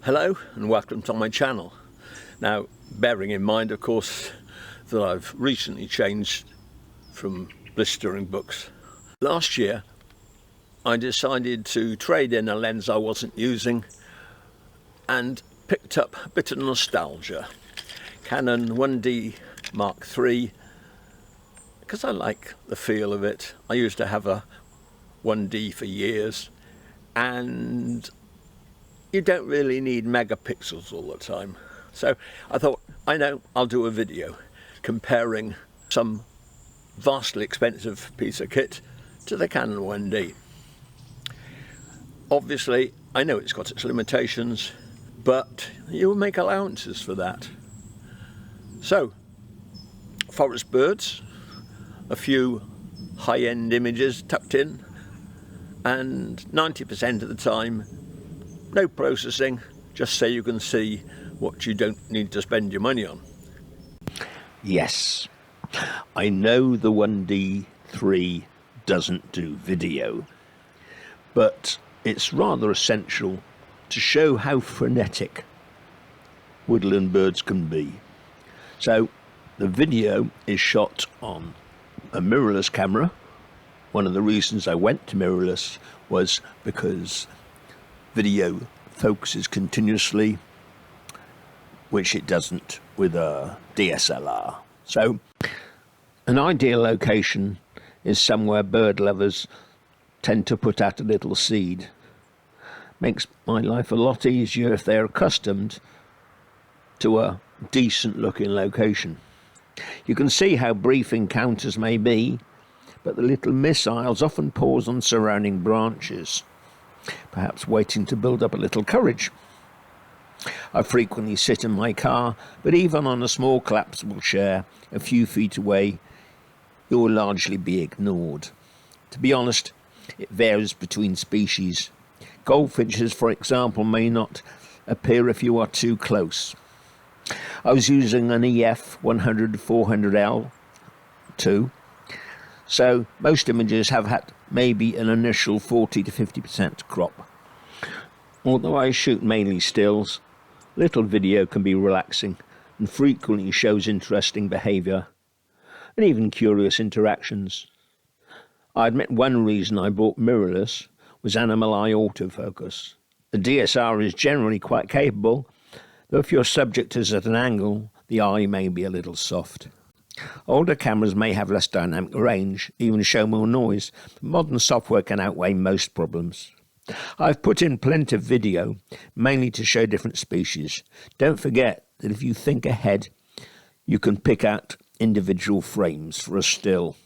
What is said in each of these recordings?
Hello and welcome to my channel. Now, bearing in mind of course that I've recently changed from blistering books. Last year I decided to trade in a lens I wasn't using and picked up a bit of nostalgia. Canon 1D Mark III, because I like the feel of it. I used to have a 1D for years, and you don't really need megapixels all the time. So I thought, I'll do a video comparing some vastly expensive piece of kit to the Canon 1D. Obviously, I know it's got its limitations, but you'll make allowances for that. So, forest birds, a few high-end images tucked in, and 90% of the time no processing, just so you can see what you don't need to spend your money on. Yes, I know the 1D3 doesn't do video, but it's rather essential to show how frenetic woodland birds can be. So the video is shot on a mirrorless camera. One of the reasons I went to mirrorless was because video focuses continuously, which it doesn't with a DSLR. So an ideal location is somewhere bird lovers tend to put out a little seed. Makes my life a lot easier if they're accustomed to a decent looking location. You can see how brief encounters may be, but the little missiles often pause on surrounding branches, perhaps waiting to build up a little courage. I frequently sit in my car, but even on a small collapsible chair a few feet away, you will largely be ignored. To be honest, it varies between species. Goldfinches, for example, may not appear if you are too close. I was using an EF 100-400L too, so most images have had maybe an initial 40 to 50% crop. Although I shoot mainly stills, little video can be relaxing and frequently shows interesting behaviour and even curious interactions. I admit one reason I bought mirrorless was animal eye autofocus. The DSLR is generally quite capable, though if your subject is at an angle, the eye may be a little soft. Older cameras may have less dynamic range, even show more noise, but modern software can outweigh most problems. I've put in plenty of video, mainly to show different species. Don't forget that if you think ahead, you can pick out individual frames for a still.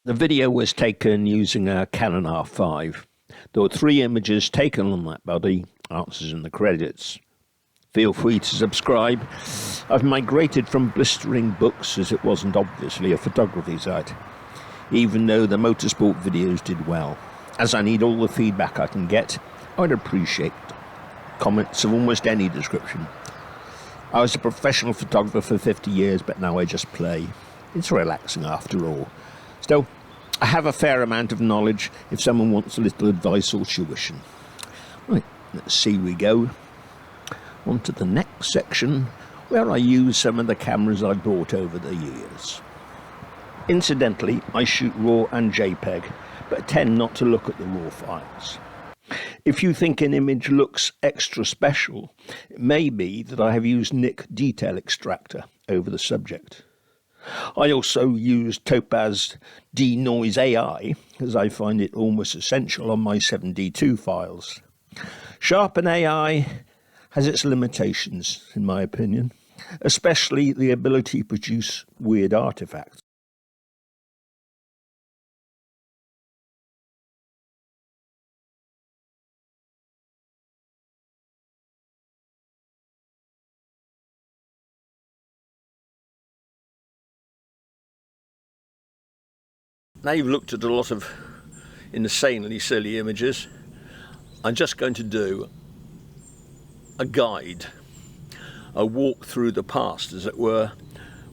The video was taken using a Canon R5. There were 3 images taken on that body, answers in the credits. Feel free to subscribe. I've migrated from blistering books, as it wasn't obviously a photography site, even though the motorsport videos did well. As I need all the feedback I can get, I'd appreciate comments of almost any description. I was a professional photographer for 50 years, but now I just play. It's relaxing after all. Still, I have a fair amount of knowledge if someone wants a little advice or tuition. Right, let's see we go. On to the next section, where I use some of the cameras I bought over the years. Incidentally, I shoot RAW and JPEG, but tend not to look at the RAW files. If you think an image looks extra special, it may be that I have used Nik Detail Extractor over the subject. I also use Topaz Denoise AI, as I find it almost essential on my 7D2 files. Sharpen AI has its limitations, in my opinion, especially the ability to produce weird artifacts. Now you've looked at a lot of insanely silly images, I'm just going to do a guide, a walk through the past, as it were,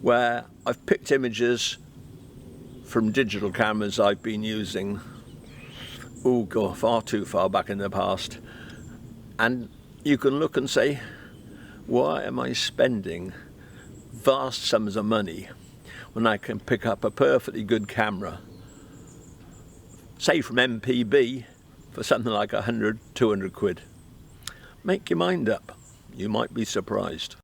where I've picked images from digital cameras I've been using, oh god, far too far back in the past, and you can look and say, why am I spending vast sums of money when I can pick up a perfectly good camera, say from MPB, for something like 100, 200 quid. Make your mind up, you might be surprised.